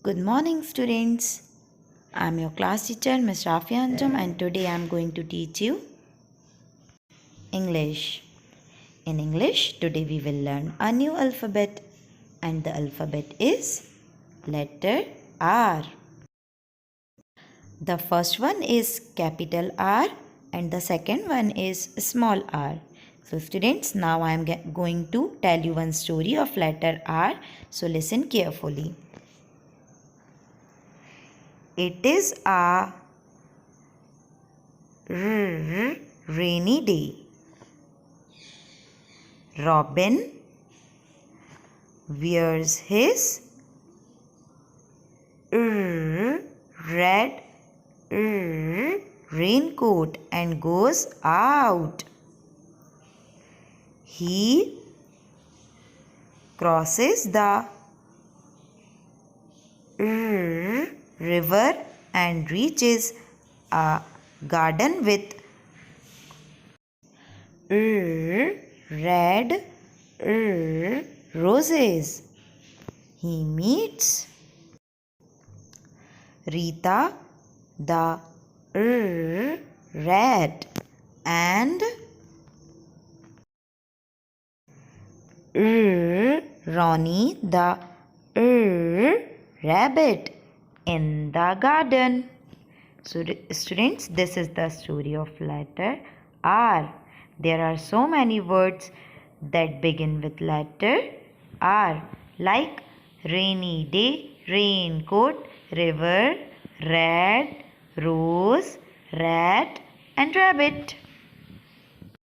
Good morning, students. I'm your class teacher, Miss.Rafiya Anjum, and today I'm going to teach you English. In English, today we will learn a new alphabet, and the alphabet is letter R. The first one is capital R, and the second one is small r. So, students, now I am going to tell you one story of letter R. So, listen carefully. It is a rainy day. Robin wears his red raincoat and goes out. He crosses the river and reaches a garden with red roses. He meets Rita the rat and Ronnie the rabbit in the garden. So, students, this is the story of letter R. There are so many words that begin with letter R, like rainy day, raincoat, river, red, rose, rat, and rabbit.